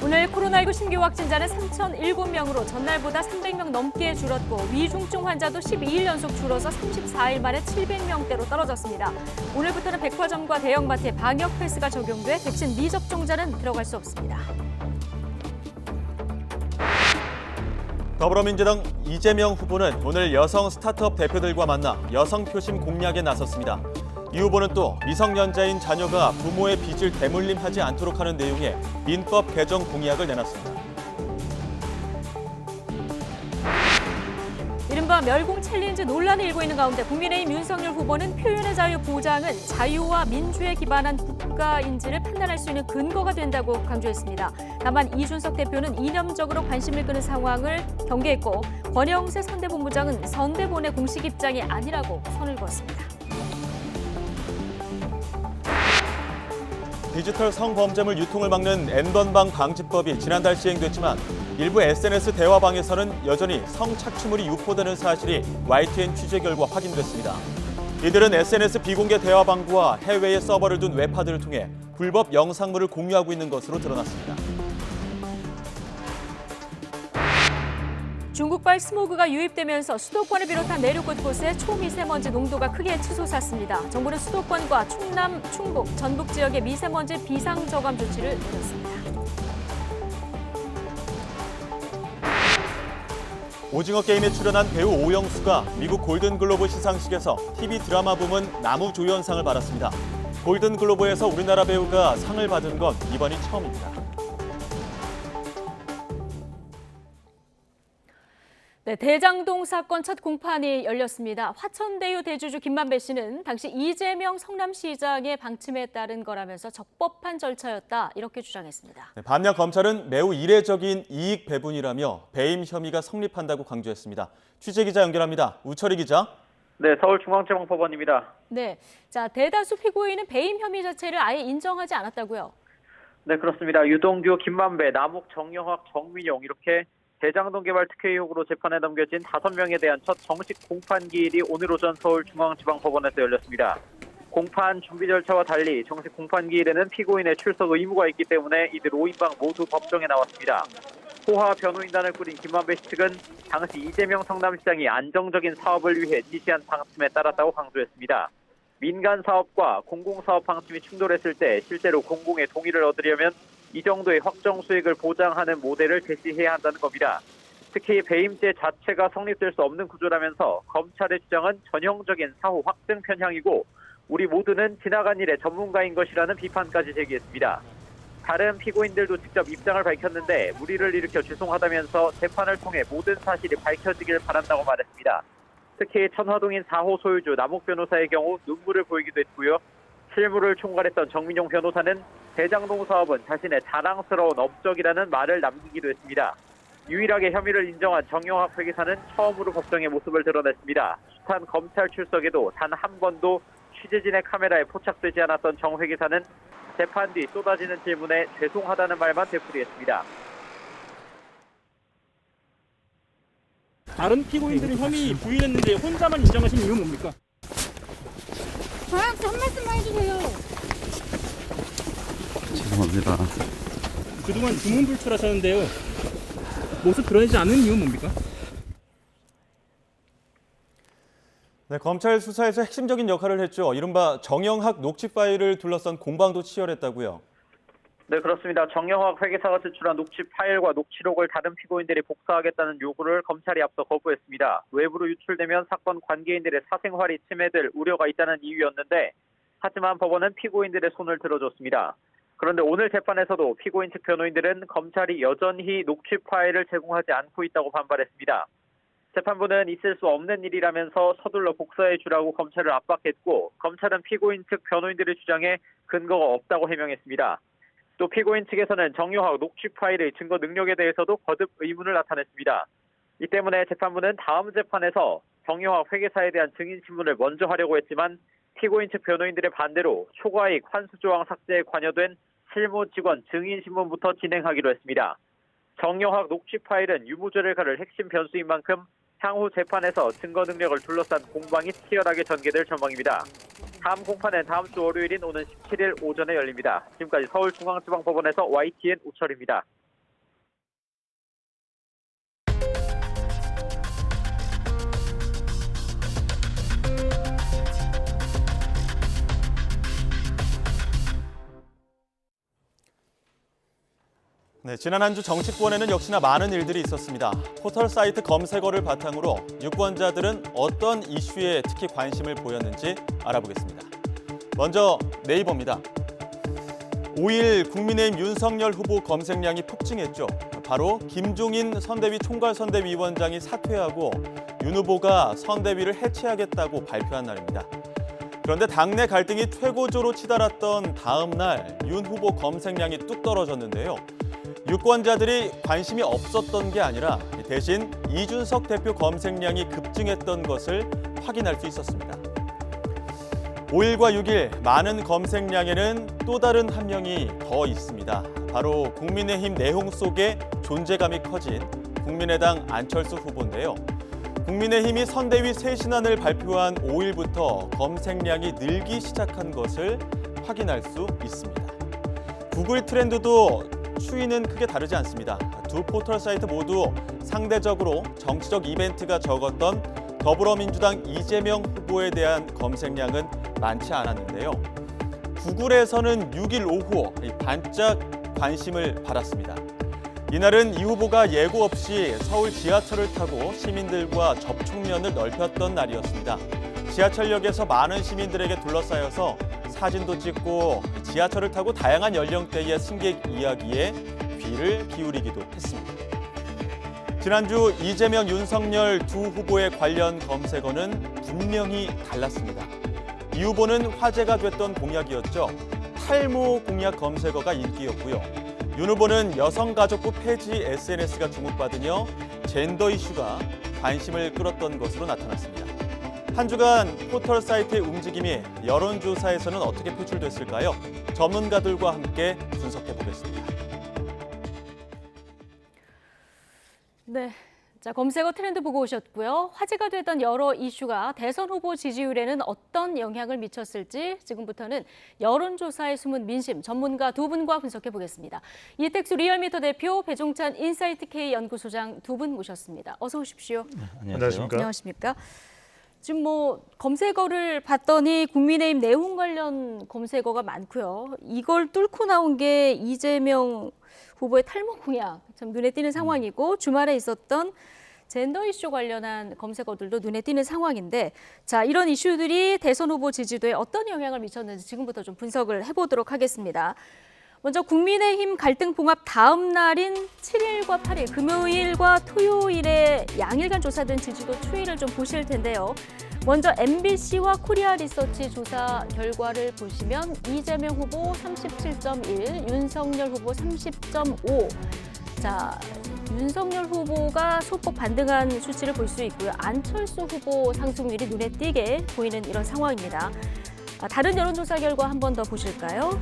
오늘 코로나19 신규 확진자는 3,007명으로 전날보다 300명 넘게 줄었고 위중증 환자도 12일 연속 줄어서 34일 만에 700명대로 떨어졌습니다. 오늘부터는 백화점과 대형마트에 방역 패스가 적용돼 백신 미접종자는 들어갈 수 없습니다. 더불어민주당 이재명 후보는 오늘 여성 스타트업 대표들과 만나 여성 표심 공략에 나섰습니다. 이 후보는 또 미성년자인 자녀가 부모의 빚을 대물림하지 않도록 하는 내용의 민법 개정 공약을 내놨습니다. 이른바 멸공 챌린지 논란이 일고 있는 가운데 국민의힘 윤석열 후보는 표현의 자유 보장은 자유와 민주에 기반한 국가인지를 판단할 수 있는 근거가 된다고 강조했습니다. 다만 이준석 대표는 이념적으로 관심을 끄는 상황을 경계했고 권영세 선대본부장은 선대본의 공식 입장이 아니라고 선을 그었습니다. 디지털 성범죄물 유통을 막는 N번방 방지법이 지난달 시행됐지만 일부 SNS 대화방에서는 여전히 성착취물이 유포되는 사실이 YTN 취재 결과 확인됐습니다. 이들은 SNS 비공개 대화방과 해외에 서버를 둔 웹하드를 통해 불법 영상물을 공유하고 있는 것으로 드러났습니다. 중국발 스모그가 유입되면서 수도권을 비롯한 내륙 곳곳에 초미세먼지 농도가 크게 치솟았습니다. 정부는 수도권과 충남, 충북, 전북 지역의 미세먼지 비상저감 조치를 내렸습니다. 오징어 게임에 출연한 배우 오영수가 미국 골든글로브 시상식에서 TV 드라마 부문 나무조연상을 받았습니다. 골든글로브에서 우리나라 배우가 상을 받은 건 이번이 처음입니다. 네, 대장동 사건 첫 공판이 열렸습니다. 화천대유 대주주 김만배 씨는 당시 이재명 성남시장의 방침에 따른 거라면서 적법한 절차였다 이렇게 주장했습니다. 반면 검찰은 매우 이례적인 이익 배분이라며 배임 혐의가 성립한다고 강조했습니다. 취재기자 연결합니다. 우철희 기자. 네, 서울중앙지방법원입니다. 네, 자 대다수 피고인은 배임 혐의 자체를 아예 인정하지 않았다고요? 네, 그렇습니다. 유동규, 김만배, 남욱, 정영학, 정민용 이렇게 대장동 개발 특혜 의혹으로 재판에 넘겨진 5명에 대한 첫 정식 공판 기일이 오늘 오전 서울중앙지방법원에서 열렸습니다. 공판 준비 절차와 달리 정식 공판 기일에는 피고인의 출석 의무가 있기 때문에 이들 5인방 모두 법정에 나왔습니다. 호화 변호인단을 꾸린 김만배 씨 측은 당시 이재명 성남시장이 안정적인 사업을 위해 지시한 방침에 따랐다고 강조했습니다. 민간 사업과 공공사업 방침이 충돌했을 때 실제로 공공의 동의를 얻으려면 이 정도의 확정 수익을 보장하는 모델을 제시해야 한다는 겁니다. 특히 배임죄 자체가 성립될 수 없는 구조라면서 검찰의 주장은 전형적인 사후 확증 편향이고 우리 모두는 지나간 일의 전문가인 것이라는 비판까지 제기했습니다. 다른 피고인들도 직접 입장을 밝혔는데 무리를 일으켜 죄송하다면서 재판을 통해 모든 사실이 밝혀지길 바란다고 말했습니다. 특히 천화동인 4호 소유주 남욱 변호사의 경우 눈물을 보이기도 했고요. 실무를 총괄했던 정민용 변호사는 대장동 사업은 자신의 자랑스러운 업적이라는 말을 남기기도 했습니다. 유일하게 혐의를 인정한 정영학 회계사는 처음으로 법정의 모습을 드러냈습니다. 숱한 검찰 출석에도 단 한 번도 취재진의 카메라에 포착되지 않았던 정 회계사는 재판 뒤 쏟아지는 질문에 죄송하다는 말만 되풀이했습니다. 다른 피고인들은 혐의 부인했는데 혼자만 인정하신 이유는 뭡니까? 저한테 한 말씀만 해주세요. 죄송합니다. 그동안 두문불출하셨는데요. 모습 드러내지 않는 이유는 뭡니까? 네, 검찰 수사에서 핵심적인 역할을 했죠. 이른바 정영학 녹취 파일을 둘러싼 공방도 치열했다고요. 네, 그렇습니다. 정영학 회계사가 제출한 녹취 파일과 녹취록을 다른 피고인들이 복사하겠다는 요구를 검찰이 앞서 거부했습니다. 외부로 유출되면 사건 관계인들의 사생활이 침해될 우려가 있다는 이유였는데 하지만 법원은 피고인들의 손을 들어줬습니다. 그런데 오늘 재판에서도 피고인 측 변호인들은 검찰이 여전히 녹취 파일을 제공하지 않고 있다고 반발했습니다. 재판부는 있을 수 없는 일이라면서 서둘러 복사해 주라고 검찰을 압박했고 검찰은 피고인 측 변호인들의 주장에 근거가 없다고 해명했습니다. 또 피고인 측에서는 정영학 녹취 파일의 증거 능력에 대해서도 거듭 의문을 나타냈습니다. 이 때문에 재판부는 다음 재판에서 정영학 회계사에 대한 증인 신문을 먼저 하려고 했지만 피고인 측 변호인들의 반대로 초과이익 환수 조항 삭제에 관여된 실무 직원 증인 신문부터 진행하기로 했습니다. 정영학 녹취 파일은 유무죄를 가를 핵심 변수인 만큼 향후 재판에서 증거 능력을 둘러싼 공방이 치열하게 전개될 전망입니다. 다음 공판은 다음 주 월요일인 오는 17일 오전에 열립니다. 지금까지 서울중앙지방법원에서 YTN 우철입니다. 네, 지난 한 주 정치권에는 역시나 많은 일들이 있었습니다. 포털 사이트 검색어를 바탕으로 유권자들은 어떤 이슈에 특히 관심을 보였는지 알아보겠습니다. 먼저 네이버입니다. 5일 국민의힘 윤석열 후보 검색량이 폭증했죠. 바로 김종인 선대위 총괄선대위원장이 사퇴하고 윤 후보가 선대위를 해체하겠다고 발표한 날입니다. 그런데 당내 갈등이 최고조로 치달았던 다음 날 윤 후보 검색량이 뚝 떨어졌는데요. 유권자들이 관심이 없었던 게 아니라 대신 이준석 대표 검색량이 급증했던 것을 확인할 수 있었습니다. 5일과 6일 많은 검색량에는 또 다른 한 명이 더 있습니다. 바로 국민의힘 내홍 속에 존재감이 커진 국민의당 안철수 후보인데요. 국민의힘이 선대위 새 신안을 발표한 5일부터 검색량이 늘기 시작한 것을 확인할 수 있습니다. 구글 트렌드도 추이는 크게 다르지 않습니다. 두 포털 사이트 모두 상대적으로 정치적 이벤트가 적었던 더불어민주당 이재명 후보에 대한 검색량은 많지 않았는데요. 구글에서는 6일 오후 반짝 관심을 받았습니다. 이날은 이 후보가 예고 없이 서울 지하철을 타고 시민들과 접촉면을 넓혔던 날이었습니다. 지하철역에서 많은 시민들에게 둘러싸여서 사진도 찍고 지하철을 타고 다양한 연령대의 승객 이야기에 귀를 기울이기도 했습니다. 지난주 이재명, 윤석열 두 후보의 관련 검색어는 분명히 달랐습니다. 이 후보는 화제가 됐던 공약이었죠. 탈모 공약 검색어가 인기였고요. 윤 후보는 여성가족부 폐지 SNS가 주목받으며 젠더 이슈가 관심을 끌었던 것으로 나타났습니다. 한 주간 포털 사이트의 움직임이 여론조사에서는 어떻게 표출됐을까요? 전문가들과 함께 분석해 보겠습니다. 네. 자, 검색어 트렌드 보고 오셨고요. 화제가 됐던 여러 이슈가 대선 후보 지지율에는 어떤 영향을 미쳤을지 지금부터는 여론조사의 숨은 민심 전문가 두 분과 분석해 보겠습니다. 이택수 리얼미터 대표, 배종찬 인사이트 K 연구소장 두 분 모셨습니다. 어서 오십시오. 안녕하십니까? 안녕하십니까? 지금 검색어를 봤더니 국민의힘 내홍 관련 검색어가 많고요. 이걸 뚫고 나온 게 이재명 후보의 탈모 공약, 참 눈에 띄는 상황이고 주말에 있었던 젠더 이슈 관련한 검색어들도 눈에 띄는 상황인데, 자, 이런 이슈들이 대선 후보 지지도에 어떤 영향을 미쳤는지 지금부터 좀 분석을 해보도록 하겠습니다. 먼저 국민의힘 갈등 봉합 다음 날인 7일과 8일, 금요일과 토요일에 양일간 조사된 지지도 추이를 좀 보실 텐데요. 먼저 MBC와 코리아 리서치 조사 결과를 보시면 이재명 후보 37.1, 윤석열 후보 30.5. 자, 윤석열 후보가 소폭 반등한 수치를 볼 수 있고요. 안철수 후보 상승률이 눈에 띄게 보이는 이런 상황입니다. 다른 여론조사 결과 한 번 더 보실까요?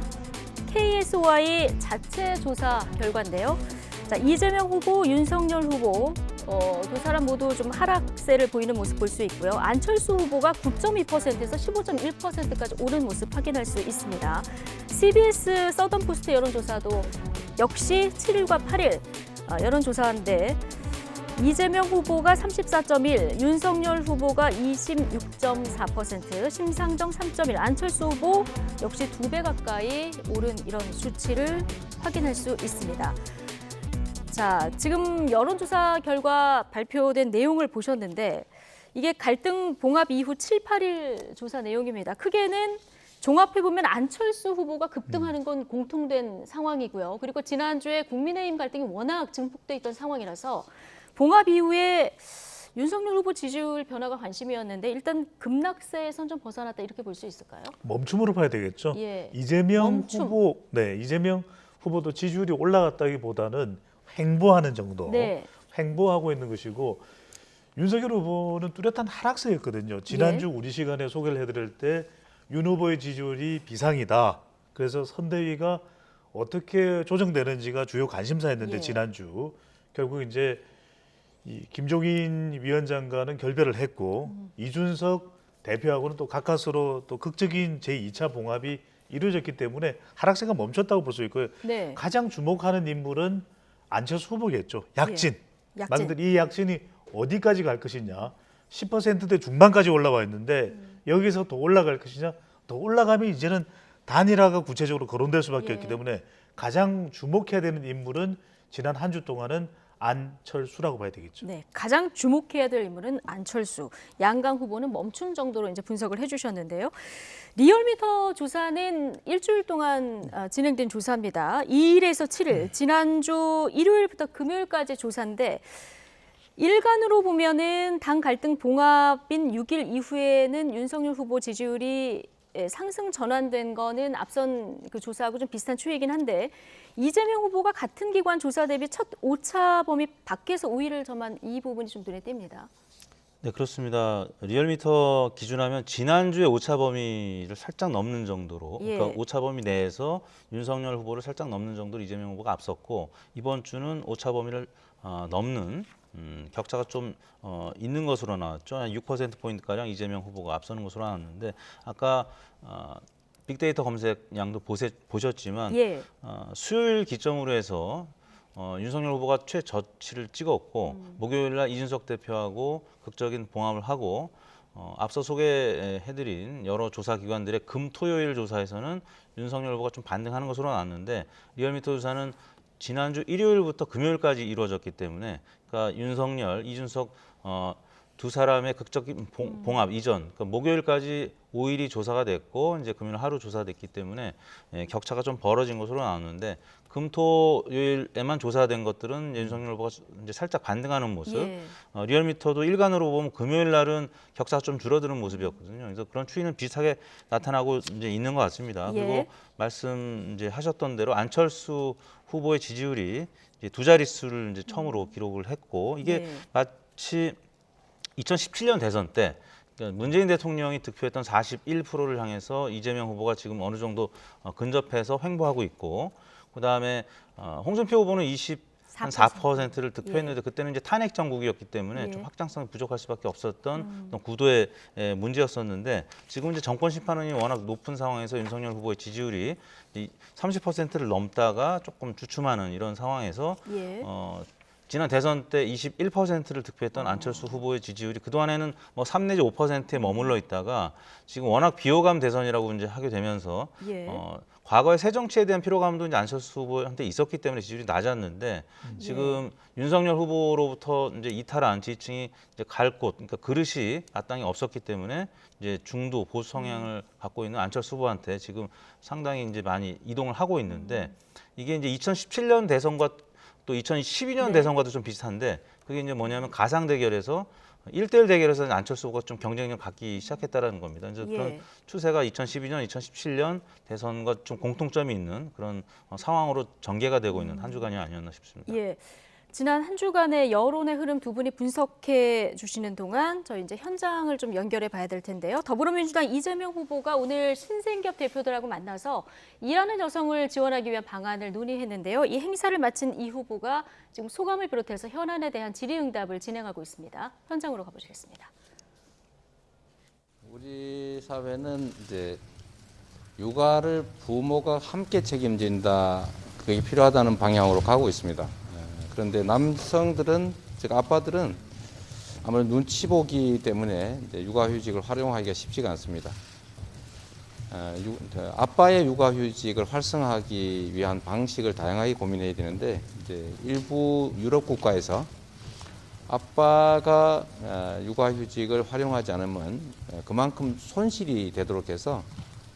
KSY 자체 조사 결과인데요. 자, 이재명 후보, 윤석열 후보 두 사람 모두 좀 하락세를 보이는 모습 볼 수 있고요. 안철수 후보가 9.2%에서 15.1%까지 오른 모습 확인할 수 있습니다. CBS 서던포스트 여론조사도 역시 7일과 8일 여론조사인데 이재명 후보가 34.1, 윤석열 후보가 26.4%, 심상정 3.1, 안철수 후보 역시 2배 가까이 오른 이런 수치를 확인할 수 있습니다. 자, 지금 여론조사 결과 발표된 내용을 보셨는데 이게 갈등 봉합 이후 7, 8일 조사 내용입니다. 크게는 종합해보면 안철수 후보가 급등하는 건 공통된 상황이고요. 그리고 지난주에 국민의힘 갈등이 워낙 증폭돼 있던 상황이라서 봉합 이후에 윤석열 후보 지지율 변화가 관심이었는데 일단 급락세에선 좀 벗어났다 이렇게 볼 수 있을까요? 멈춤으로 봐야 되겠죠. 예. 이재명 후보도 지지율이 올라갔다기보다는 횡보하는 정도, 네. 횡보하고 있는 것이고 윤석열 후보는 뚜렷한 하락세였거든요. 지난주 우리 시간에 소개를 해드릴 때 윤 후보의 지지율이 비상이다. 그래서 선대위가 어떻게 조정되는지가 주요 관심사였는데 예. 지난주 결국 이제 이 김종인 위원장과는 결별을 했고 이준석 대표하고는 또 가까스로 또 극적인 제2차 봉합이 이루어졌기 때문에 하락세가 멈췄다고 볼 수 있고요. 네. 가장 주목하는 인물은 안철수 후보겠죠. 약진. 예. 약진. 많은 이 약진이 어디까지 갈 것이냐. 10%대 중반까지 올라와 있는데 여기서 더 올라갈 것이냐. 더 올라가면 이제는 단일화가 구체적으로 거론될 수밖에 예. 없기 때문에 가장 주목해야 되는 인물은 지난 한 주 동안은 안철수라고 봐야 되겠죠. 네, 가장 주목해야 될 인물은 안철수. 양강 후보는 멈춘 정도로 이제 분석을 해주셨는데요. 리얼미터 조사는 일주일 동안 진행된 조사입니다. 2일에서 7일, 지난주 일요일부터 금요일까지 조사인데 일간으로 보면은 당 갈등 봉합인 6일 이후에는 윤석열 후보 지지율이 상승 전환된 거는 앞선 그 조사하고 좀 비슷한 추이긴 한데 이재명 후보가 같은 기관 조사 대비 첫 오차 범위 밖에서 우위를 점한 이 부분이 좀 눈에 띕니다. 네, 그렇습니다. 리얼미터 기준하면 지난주에 오차 범위를 살짝 넘는 정도로, 예. 그러니까 오차 범위 내에서 윤석열 후보를 살짝 넘는 정도로 이재명 후보가 앞섰고 이번 주는 오차 범위를 넘는 격차가 좀 있는 것으로 나왔죠. 한 6%포인트가량 이재명 후보가 앞서는 것으로 나왔는데 아까 빅데이터 검색량도 보셨지만 예. 수요일 기점으로 해서 윤석열 후보가 최저치를 찍었고 목요일 날 이준석 대표하고 극적인 봉합을 하고 앞서 소개해드린 여러 조사 기관들의 금, 토요일 조사에서는 윤석열 후보가 좀 반등하는 것으로 나왔는데 리얼미터 조사는 지난주 일요일부터 금요일까지 이루어졌기 때문에 그러니까 윤석열, 이준석 두 사람의 극적인 봉합 이전, 그러니까 목요일까지 5일이 조사가 됐고 이제 금요일 하루 조사됐기 때문에 격차가 좀 벌어진 것으로 나왔는데 금토요일에만 조사된 것들은 윤석열 후보가 이제 살짝 반등하는 모습. 예. 리얼미터도 일간으로 보면 금요일 날은 격차가 좀 줄어드는 모습이었거든요. 그래서 그런 추이는 비슷하게 나타나고 이제 있는 것 같습니다. 예. 그리고 말씀 이제 하셨던 대로 안철수 후보의 지지율이 이제 두 자릿수를 이제 처음으로 기록을 했고 이게 예. 마치 2017년 대선 때 그러니까 문재인 대통령이 득표했던 41%를 향해서 이재명 후보가 지금 어느 정도 근접해서 횡보하고 있고 그다음에 홍준표 후보는 4%를 득표했는데 그때는 이제 탄핵 정국이었기 때문에 예. 좀 확장성이 부족할 수밖에 없었던 어떤 구도의 문제였었는데 지금 이제 정권 심판원이 워낙 높은 상황에서 윤석열 후보의 지지율이 30%를 넘다가 조금 주춤하는 이런 상황에서 예. 지난 대선 때 21%를 득표했던 안철수 후보의 지지율이 그동안에는 뭐 3 내지 5%에 머물러 있다가 지금 워낙 비호감 대선이라고 이제 하게 되면서 예. 과거에 새 정치에 대한 피로감도 이제 안철수 후보한테 있었기 때문에 지지율이 낮았는데 지금 윤석열 후보로부터 이제 이탈한 지지층이 이제 갈 곳, 그러니까 그릇이 마땅히 없었기 때문에 이제 중도 보수 성향을 갖고 있는 안철수 후보한테 지금 상당히 이제 많이 이동을 하고 있는데 이게 이제 2017년 대선과 또 2012년 네. 대선과도 좀 비슷한데 그게 이제 뭐냐면 가상 대결에서 1대1 대결에서 안철수 후보가 좀 경쟁력을 갖기 시작했다라는 겁니다. 그래서 예. 그런 추세가 2012년, 2017년 대선과 좀 공통점이 있는 그런 상황으로 전개가 되고 있는 한 주간이 아니었나 싶습니다. 예. 지난 한 주간의 여론의 흐름 두 분이 분석해 주시는 동안 저희 이제 현장을 좀 연결해 봐야 될 텐데요. 더불어민주당 이재명 후보가 오늘 신생협 대표들하고 만나서 일하는 여성을 지원하기 위한 방안을 논의했는데요. 이 행사를 마친 이 후보가 지금 소감을 비롯해서 현안에 대한 질의응답을 진행하고 있습니다. 현장으로 가보시겠습니다. 우리 사회는 이제 육아를 부모가 함께 책임진다, 그게 필요하다는 방향으로 가고 있습니다. 그런데 남성들은, 즉 아빠들은 아무래도 눈치 보기 때문에 이제 육아휴직을 활용하기가 쉽지가 않습니다. 아빠의 육아휴직을 활성화하기 위한 방식을 다양하게 고민해야 되는데 이제 일부 유럽 국가에서 아빠가 육아휴직을 활용하지 않으면 그만큼 손실이 되도록 해서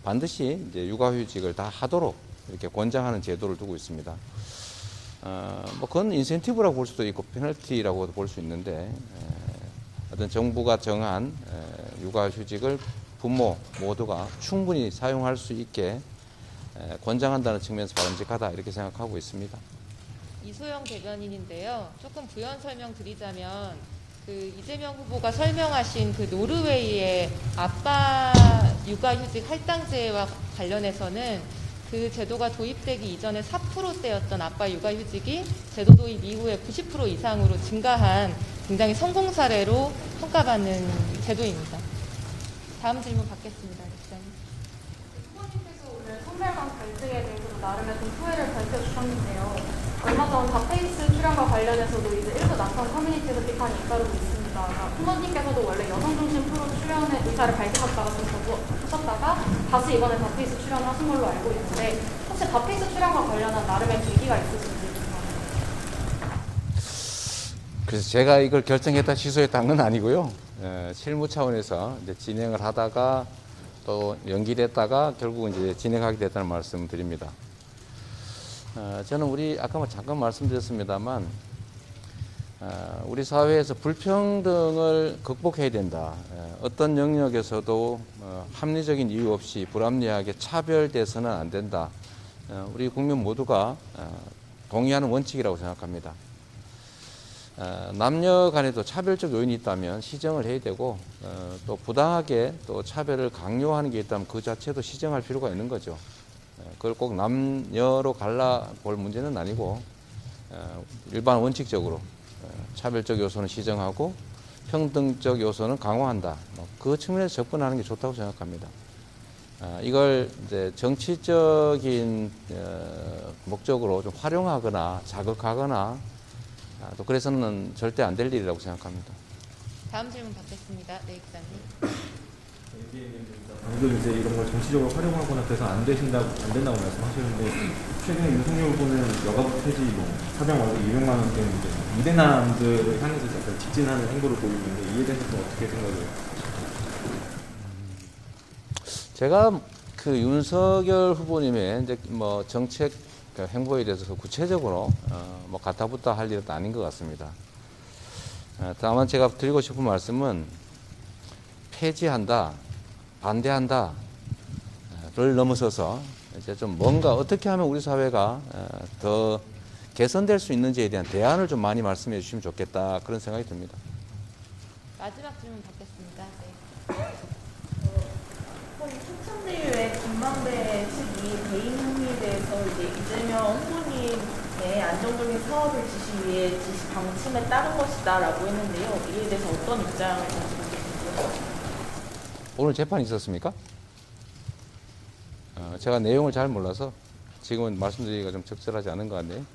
반드시 이제 육아휴직을 다 하도록 이렇게 권장하는 제도를 두고 있습니다. 뭐 그건 인센티브라고 볼 수도 있고 페널티라고도 볼 수 있는데 어떤 정부가 정한 육아휴직을 부모 모두가 충분히 사용할 수 있게 권장한다는 측면에서 바람직하다 이렇게 생각하고 있습니다. 이소영 대변인인데요. 조금 부연 설명드리자면 그 이재명 후보가 설명하신 그 노르웨이의 아빠 육아휴직 할당제와 관련해서는 그 제도가 도입되기 이전에 4%대였던 아빠 육아휴직이 제도 도입 이후에 90% 이상으로 증가한 굉장히 성공 사례로 평가받는 제도입니다. 다음 질문 받겠습니다. 기자님. 후보님께서 오늘 선발 간 갈등에 대해서 나름의 좀 후회를 밝혀주셨는데요. 얼마 전 다페이스 출연과 관련해서도 이제 일부 남성 커뮤니티에서 비판이 잇따르고 있습니다. 후보님께서도 원래 여성 중심 프로 출연의 의사를 밝히셨다가 좀 거부하셨다가 다시 이번에 다페이스 출연을 하신 걸로 알고 있는데 혹시 다페이스 출연과 관련한 나름의 계기가 있으신지 궁금합니다. 그래서 제가 이걸 결정했다 취소했다는 건 아니고요. 실무 차원에서 이제 진행을 하다가 또 연기됐다가 결국은 이제 진행하게 됐다는 말씀을 드립니다. 저는 아까 잠깐 말씀드렸습니다만 우리 사회에서 불평등을 극복해야 된다. 어떤 영역에서도 합리적인 이유 없이 불합리하게 차별돼서는 안 된다. 우리 국민 모두가 동의하는 원칙이라고 생각합니다. 남녀 간에도 차별적 요인이 있다면 시정을 해야 되고 또 부당하게 또 차별을 강요하는 게 있다면 그 자체도 시정할 필요가 있는 거죠. 그걸 꼭 남녀로 갈라볼 문제는 아니고 일반 원칙적으로 차별적 요소는 시정하고 평등적 요소는 강화한다. 그 측면에서 접근하는 게 좋다고 생각합니다. 이걸 이제 정치적인 목적으로 좀 활용하거나 자극하거나 또 그래서는 절대 안 될 일이라고 생각합니다. 다음 질문 받겠습니다. 네, 기자님. 방금 이제 이런 걸 정치적으로 활용하거나 그래서 안 된다고 말씀하셨는데 최근에 윤석열 후보는 여가부 폐지, 사장 월급 200만 원 때문에 미대남들을 향해서 약간 직진하는 행보를 보이는데 이에 대해서 어떻게 생각해요? 제가 그 윤석열 후보님의 이제 뭐 정책 행보에 대해서 구체적으로 뭐 가타부타 할 일은 아닌 것 같습니다. 다만 제가 드리고 싶은 말씀은 폐지한다, 반대한다를 넘어서서 이제 좀 뭔가 어떻게 하면 우리 사회가 더 개선될 수 있는지에 대한 대안을 좀 많이 말씀해 주시면 좋겠다 그런 생각이 듭니다. 마지막 질문 받겠습니다. 촉천대유의 김만배 측이 대인 혐의에 대해서 이제 이재명 후보님의 안정적인 사업을 지시 위해 지시 방침에 따른 것이다라고 했는데요. 이에 대해서 어떤 입장을 가지고 계신지요? 오늘 재판이 있었습니까? 제가 내용을 잘 몰라서 지금은 말씀드리기가 좀 적절하지 않은 것 같네요.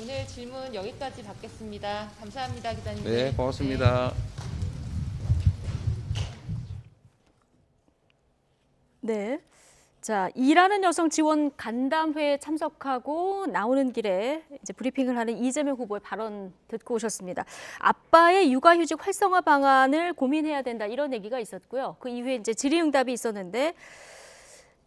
오늘 질문 여기까지 받겠습니다. 감사합니다, 기자님. 네, 고맙습니다. 네. 자, 일하는 여성 지원 간담회에 참석하고 나오는 길에 이제 브리핑을 하는 이재명 후보의 발언 듣고 오셨습니다. 아빠의 육아휴직 활성화 방안을 고민해야 된다 이런 얘기가 있었고요. 그 이후에 이제 질의응답이 있었는데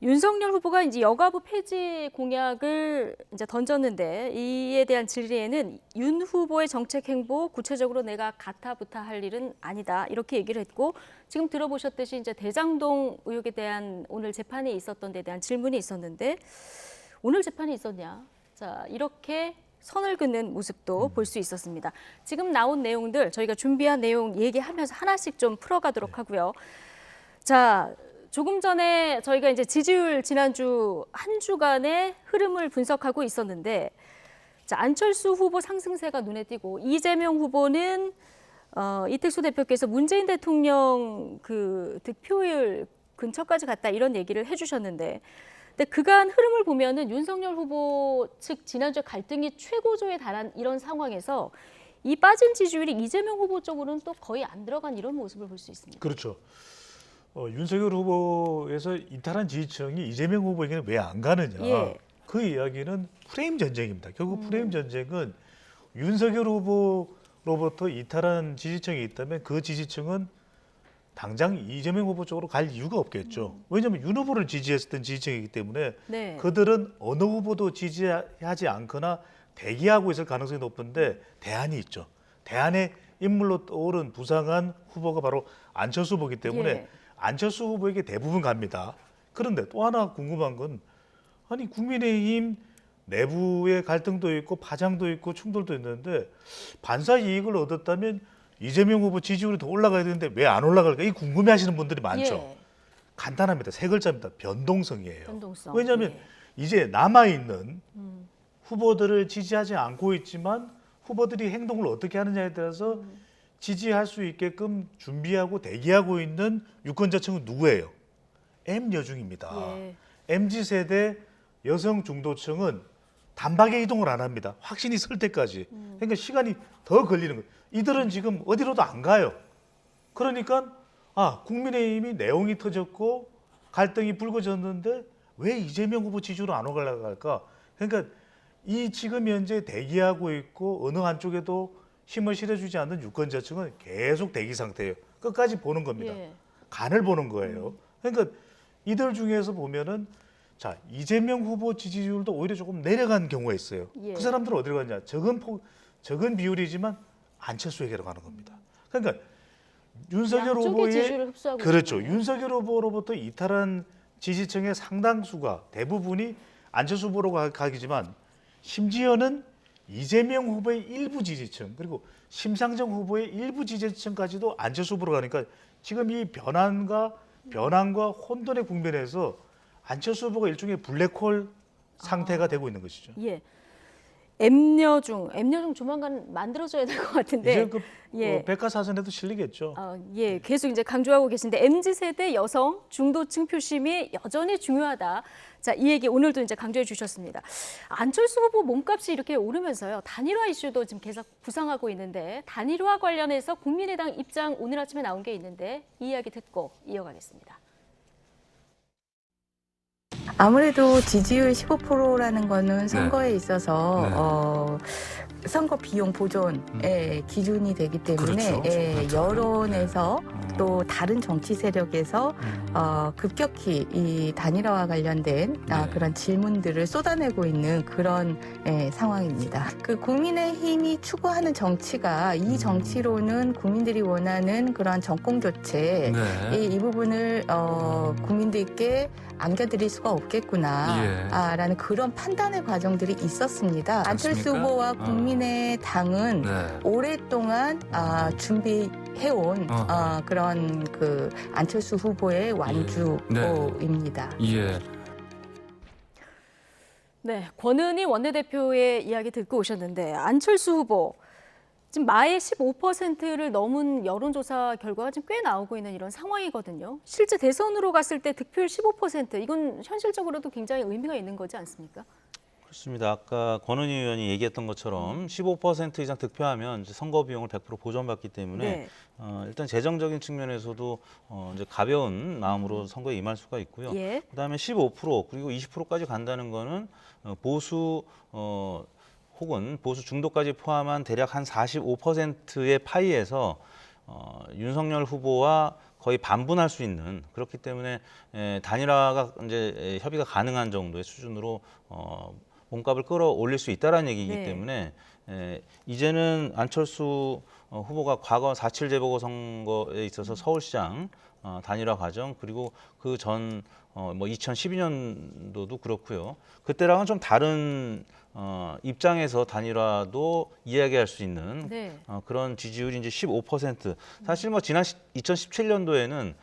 윤석열 후보가 이제 여가부 폐지 공약을 이제 던졌는데 이에 대한 질의에는 윤 후보의 정책 행보 구체적으로 내가 가타부타 할 일은 아니다 이렇게 얘기를 했고 지금 들어보셨듯이 이제 대장동 의혹에 대한 오늘 재판이 있었던 데 대한 질문이 있었는데 오늘 재판이 있었냐? 자, 이렇게 선을 긋는 모습도 볼 수 있었습니다. 지금 나온 내용들 저희가 준비한 내용 얘기하면서 하나씩 좀 풀어가도록 하고요. 자. 조금 전에 저희가 이제 지지율 지난주 한 주간의 흐름을 분석하고 있었는데 자, 안철수 후보 상승세가 눈에 띄고 이재명 후보는 이택수 대표께서 문재인 대통령 그 득표율 근처까지 갔다 이런 얘기를 해주셨는데 근데 그간 흐름을 보면은 윤석열 후보 측 지난주에 갈등이 최고조에 달한 이런 상황에서 이 빠진 지지율이 이재명 후보 쪽으로는 또 거의 안 들어간 이런 모습을 볼 수 있습니다. 그렇죠. 윤석열 후보에서 이탈한 지지층이 이재명 후보에게는 왜 안 가느냐. 예. 그 이야기는 프레임 전쟁입니다. 결국 프레임 전쟁은 윤석열 후보로부터 이탈한 지지층이 있다면 그 지지층은 당장 이재명 후보 쪽으로 갈 이유가 없겠죠. 왜냐하면 윤 후보를 지지했던 지지층이기 때문에 네. 그들은 어느 후보도 지지하지 않거나 대기하고 있을 가능성이 높은데 대안이 있죠. 대안의 인물로 떠오른 부상한 후보가 바로 안철수 후보이기 때문에 예. 안철수 후보에게 대부분 갑니다. 그런데 또 하나 궁금한 건 아니 국민의힘 내부의 갈등도 있고 파장도 있고 충돌도 있는데 반사 이익을 얻었다면 이재명 후보 지지율이 더 올라가야 되는데 왜 안 올라갈까? 이 궁금해하시는 분들이 많죠. 예. 간단합니다. 세 글자입니다. 변동성이에요. 변동성. 왜냐하면 예. 이제 남아있는 후보들을 지지하지 않고 있지만 후보들이 행동을 어떻게 하느냐에 따라서 지지할 수 있게끔 준비하고 대기하고 있는 유권자층은 누구예요? M여중입니다. 예. MZ세대 여성 중도층은 단박에 이동을 안 합니다. 확신이 설 때까지. 그러니까 시간이 더 걸리는 거예요. 이들은 지금 어디로도 안 가요. 그러니까 국민의힘이 내용이 터졌고 갈등이 불거졌는데 왜 이재명 후보 지지로 안 올라갈까? 그러니까 이 지금 현재 대기하고 있고 어느 한쪽에도 힘을 실어주지 않는 유권자층은 계속 대기 상태예요. 끝까지 보는 겁니다. 예. 간을 보는 거예요. 그러니까 이들 중에서 보면은 자 이재명 후보 지지율도 오히려 조금 내려간 경우가 있어요. 예. 그 사람들은 어디로 갔냐? 적은 비율이지만 안철수에게로 가는 겁니다. 그러니까 윤석열 양쪽의 후보의 지지율을 흡수하고 그렇죠. 있는 거예요. 윤석열 후보로부터 이탈한 지지층의 상당수가 대부분이 안철수 후보로 가기지만 심지어는 이재명 후보의 일부 지지층 그리고 심상정 후보의 일부 지지층까지도 안철수 후보로 가니까 지금 이 변환과 혼돈의 국면에서 안철수 후보가 일종의 블랙홀 상태가 되고 있는 것이죠. 예. M여중 조만간 만들어져야 될 것 같은데. 이제 그 예. 백과사전에도 실리겠죠. 예, 계속 이제 강조하고 계신데 MZ세대 여성 중도층 표심이 여전히 중요하다. 자, 이 얘기 오늘도 이제 강조해 주셨습니다. 안철수 후보 몸값이 이렇게 오르면서요. 단일화 이슈도 지금 계속 부상하고 있는데 단일화 관련해서 국민의당 입장 오늘 아침에 나온 게 있는데 이 이야기 듣고 이어가겠습니다. 아무래도 지지율 15%라는 거는 선거에 있어서 선거 비용 보존의 기준이 되기 때문에 여론에서 또 다른 정치 세력에서 급격히 이 단일화와 관련된 그런 질문들을 쏟아내고 있는 그런 상황입니다. 그 국민의힘이 추구하는 정치가 이 정치로는 국민들이 원하는 그런 정권 교체 이 부분을 국민들께 안겨드릴 수가 없겠구나라는 그런 판단의 과정들이 있었습니다. 안철수 후보와 국민의당은 오랫동안 준비해온 그런 그 안철수 후보의 완주입니다. 네, 권은희 원내대표의 이야기 듣고 오셨는데 안철수 후보 지금 마의 15%를 넘은 여론조사 결과가 지금 꽤 나오고 있는 이런 상황이거든요. 실제 대선으로 갔을 때 득표율 15% 이건 현실적으로도 굉장히 의미가 있는 거지 않습니까? 그렇습니다. 아까 권은희 의원이 얘기했던 것처럼 15% 이상 득표하면 이제 선거 비용을 100% 보전받기 때문에 일단 재정적인 측면에서도 이제 가벼운 마음으로 선거에 임할 수가 있고요. 그다음에 15% 그리고 20%까지 간다는 거는 보수 혹은 보수 중도까지 포함한 대략 한 45%의 파이에서 윤석열 후보와 거의 반분할 수 있는 그렇기 때문에 단일화가 이제 협의가 가능한 정도의 수준으로 몸값을 끌어올릴 수 있다라는 얘기이기 때문에 이제는 안철수 후보가 과거 4.7 재보궐선거에 있어서 서울시장 단일화 과정 그리고 그 전 뭐 2012년도도 그렇고요. 그때랑은 좀 다른 입장에서 단일화도 이야기할 수 있는 그런 지지율이 이제 15%. 사실 뭐 지난 2017년도에는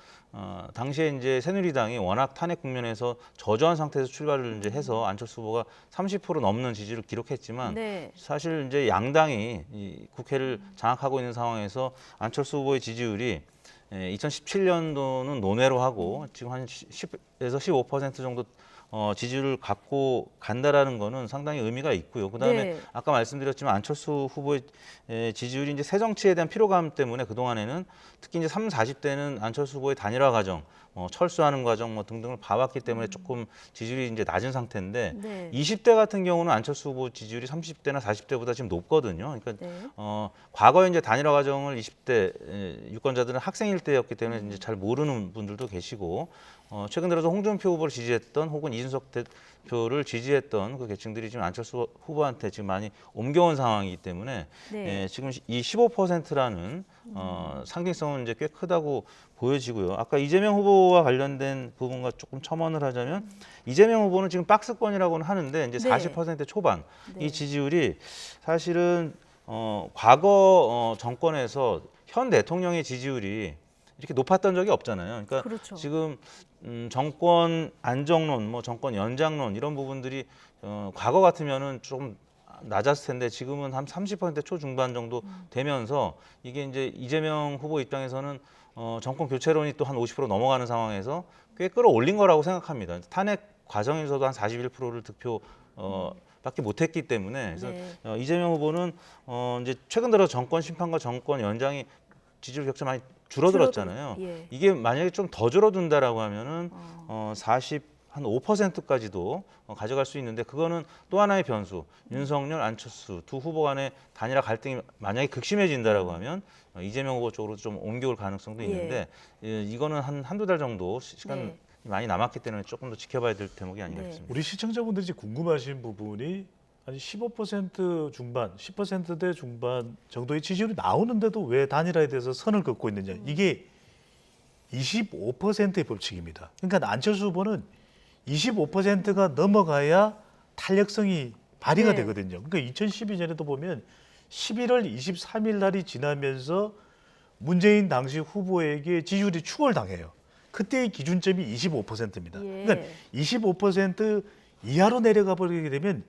당시에 이제 새누리당이 워낙 탄핵 국면에서 저조한 상태에서 출발을 이제 해서 안철수 후보가 30% 넘는 지지를 기록했지만 사실 이제 양당이 이 국회를 장악하고 있는 상황에서 안철수 후보의 지지율이 2017년도는 논외로 하고 지금 한 10에서 15% 정도 지지율을 갖고 간다라는 거는 상당히 의미가 있고요. 그다음에 아까 말씀드렸지만 안철수 후보의 지지율이 이제 새 정치에 대한 피로감 때문에 그동안에는 특히 이제 30, 40대는 안철수 후보의 단일화 과정, 철수하는 과정 등등을 봐왔기 때문에 조금 지지율이 이제 낮은 상태인데 20대 같은 경우는 안철수 후보 지지율이 30대나 40대보다 지금 높거든요. 그러니까 과거에 이제 단일화 과정을 20대 유권자들은 학생일 때였기 때문에 이제 잘 모르는 분들도 계시고 최근 들어서 홍준표 후보를 지지했던 혹은 이준석 대표를 지지했던 그 계층들이 지금 안철수 후보한테 지금 많이 옮겨온 상황이기 때문에 지금 이 15%라는 상징성은 이제 꽤 크다고 보여지고요. 아까 이재명 후보와 관련된 부분과 조금 첨언을 하자면 이재명 후보는 지금 박스권이라고는 하는데 이제 40% 초반 이 지지율이 사실은 과거 정권에서 현 대통령의 지지율이 이렇게 높았던 적이 없잖아요. 그러니까 지금 정권 안정론, 뭐 정권 연장론 이런 부분들이 과거 같으면은 좀 낮았을 텐데 지금은 한 30% 초중반 정도 되면서 이게 이제 이재명 후보 입장에서는 정권 교체론이 또 한 50% 넘어가는 상황에서 꽤 끌어올린 거라고 생각합니다. 탄핵 과정에서도 한 41%를 득표 밖에 못했기 때문에 그래서 이재명 후보는 이제 최근 들어 정권 심판과 정권 연장이 지지율 격차 많이 줄어들었잖아요. 이게 만약에 좀 더 줄어든다라고 하면은 한 5%까지도 가져갈 수 있는데 그거는 또 하나의 변수. 윤석열, 안철수 두 후보 간의 단일화 갈등이 만약에 극심해진다라고 하면 이재명 후보 쪽으로 좀 옮겨올 가능성도 있는데 이거는 한두 달 정도 시간 많이 남았기 때문에 조금 더 지켜봐야 될 대목이 아닌가 싶습니다. 우리 시청자분들이 이제 궁금하신 부분이 한 15% 중반, 10%대 중반 정도의 지지율이 나오는데도 왜 단일화에 대해서 선을 긋고 있느냐. 이게 25%의 법칙입니다. 그러니까 안철수 후보는 25%가 넘어가야 탄력성이 발휘가 되거든요. 그러니까 2012년에도 보면 11월 23일 날이 지나면서 문재인 당시 후보에게 지지율이 추월당해요. 그때의 기준점이 25%입니다. 그러니까 25% 이하로 내려가 버리게 되면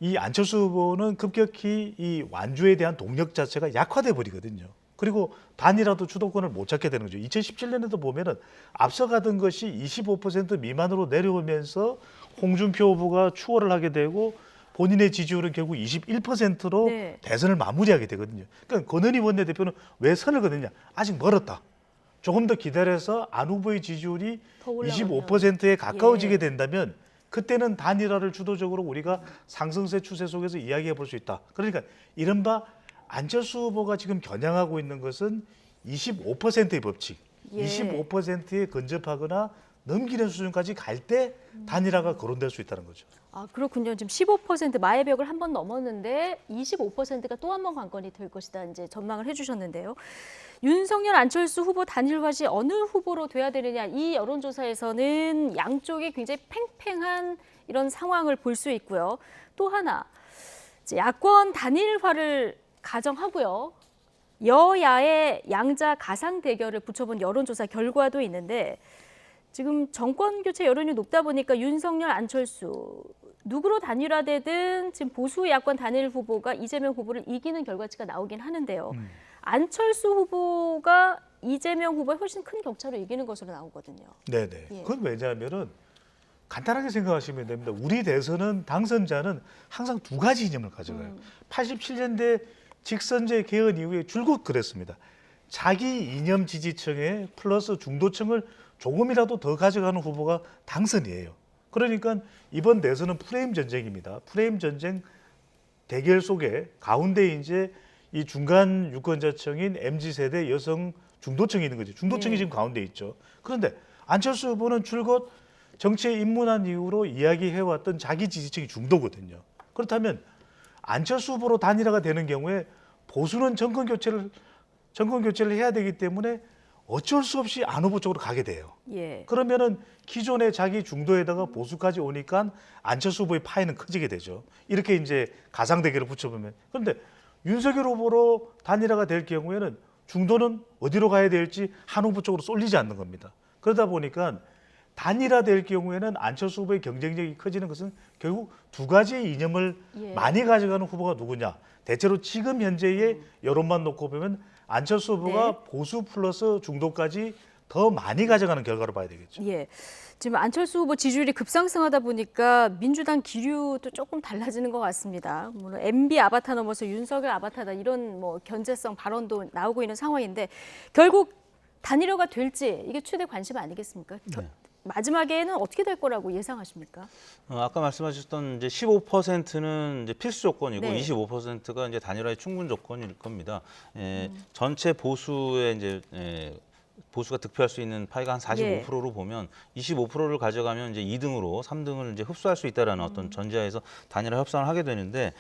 이 안철수 후보는 급격히 이 완주에 대한 동력 자체가 약화돼 버리거든요. 그리고 단이라도 주도권을 못 잡게 되는 거죠. 2017년에도 보면은 앞서가던 것이 25% 미만으로 내려오면서 홍준표 후보가 추월을 하게 되고 본인의 지지율은 결국 21%로 대선을 마무리하게 되거든요. 그러니까 권은희 원내대표는 왜 선을 긋느냐? 아직 멀었다. 조금 더 기다려서 안 후보의 지지율이 25%에 가까워지게 된다면 그때는 단일화를 주도적으로 우리가 상승세 추세 속에서 이야기해 볼 수 있다. 그러니까 이른바 안철수 후보가 지금 겨냥하고 있는 것은 25%의 법칙, 25%에 근접하거나 넘기는 수준까지 갈 때 단일화가 거론될 수 있다는 거죠. 아, 그렇군요. 지금 15% 마의 벽을 한 번 넘었는데 25%가 또 한 번 관건이 될 것이다. 이제 전망을 해주셨는데요. 윤석열, 안철수 후보 단일화 시 어느 후보로 돼야 되느냐. 이 여론조사에서는 양쪽이 굉장히 팽팽한 이런 상황을 볼 수 있고요. 또 하나, 야권 단일화를 가정하고요. 여야의 양자 가상 대결을 붙여본 여론조사 결과도 있는데 지금 정권 교체 여론이 높다 보니까 윤석열, 안철수 누구로 단일화되든 지금 보수 야권 단일 후보가 이재명 후보를 이기는 결과치가 나오긴 하는데요. 안철수 후보가 이재명 후보에 훨씬 큰 격차로 이기는 것으로 나오거든요. 네네. 그건 왜냐하면은 간단하게 생각하시면 됩니다. 우리 대선은 당선자는 항상 두 가지 이념을 가져가요. 87년대 직선제 개헌 이후에 줄곧 그랬습니다. 자기 이념 지지층에 플러스 중도층을 조금이라도 더 가져가는 후보가 당선이에요. 그러니까 이번 대선은 프레임 전쟁입니다. 프레임 전쟁 대결 속에 가운데 이제 이 중간 유권자층인 MZ세대 여성 중도층이 있는 거죠. 중도층이 지금 가운데 있죠. 그런데 안철수 후보는 줄곧 정치에 입문한 이후로 이야기해왔던 자기 지지층이 중도거든요. 그렇다면 안철수 후보로 단일화가 되는 경우에 보수는 정권 교체를 해야 되기 때문에 어쩔 수 없이 안 후보 쪽으로 가게 돼요. 그러면은 기존의 자기 중도에다가 보수까지 오니까 안철수 후보의 파이는 커지게 되죠. 이렇게 이제 가상 대결을 붙여보면. 그런데 윤석열 후보로 단일화가 될 경우에는 중도는 어디로 가야 될지 한 후보 쪽으로 쏠리지 않는 겁니다. 그러다 보니까 단일화 될 경우에는 안철수 후보의 경쟁력이 커지는 것은 결국 두 가지의 이념을 많이 가져가는 후보가 누구냐. 대체로 지금 현재의 여론만 놓고 보면 안철수 후보가 보수 플러스 중도까지 더 많이 가져가는 결과로 봐야 되겠죠. 지금 안철수 후보 지지율이 급상승하다 보니까 민주당 기류도 조금 달라지는 것 같습니다. 물론 MB 아바타 넘어서 윤석열 아바타다 이런 뭐 견제성 발언도 나오고 있는 상황인데 결국 단일화가 될지 이게 최대 관심 아니겠습니까? 마지막에는 어떻게 될 거라고 예상하십니까? 아까 말씀하셨던 이제 15%는 이제 필수 조건이고 25%가 이제 단일화의 충분 조건일 겁니다. 전체 보수의 이제 보수가 득표할 수 있는 파이가 한 45%로 보면 25%를 가져가면 이제 2등으로 3등을 이제 흡수할 수 있다라는 어떤 전제하에서 단일화 협상을 하게 되는데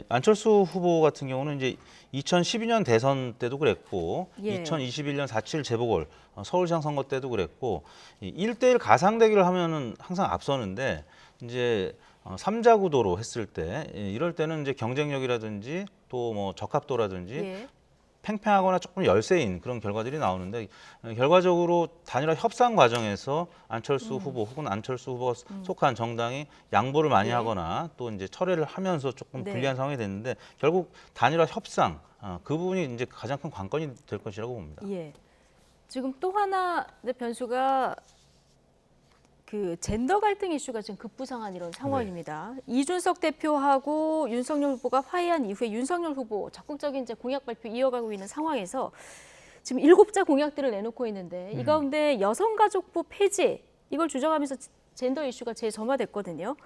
안철수 후보 같은 경우는 이제 2012년 대선 때도 그랬고 2021년 4.7 재보궐 서울시장 선거 때도 그랬고 1대1 가상 대결을 하면은 항상 앞서는데 이제 3자 구도로 했을 때 이럴 때는 이제 경쟁력이라든지 또 뭐 적합도라든지 팽팽하거나 조금 열세인 그런 결과들이 나오는데 결과적으로 단일화 협상 과정에서 안철수 후보 혹은 안철수 후보가 속한 정당이 양보를 많이 하거나 또 이제 철회를 하면서 조금 불리한 상황이 됐는데 결국 단일화 협상 그 부분이 이제 가장 큰 관건이 될 것이라고 봅니다. 지금 또 하나 변수가 그 젠더 갈등 이슈가 지금 급부상한 이런 상황입니다. 이준석 대표하고 윤석열 후보가 화해한 이후에 윤석열 후보 적극적인 이제 공약 발표 이어가고 있는 상황에서 지금 7자 공약들을 내놓고 있는데 이 가운데 여성가족부 폐지 이걸 주장하면서 젠더 이슈가 재점화됐거든요.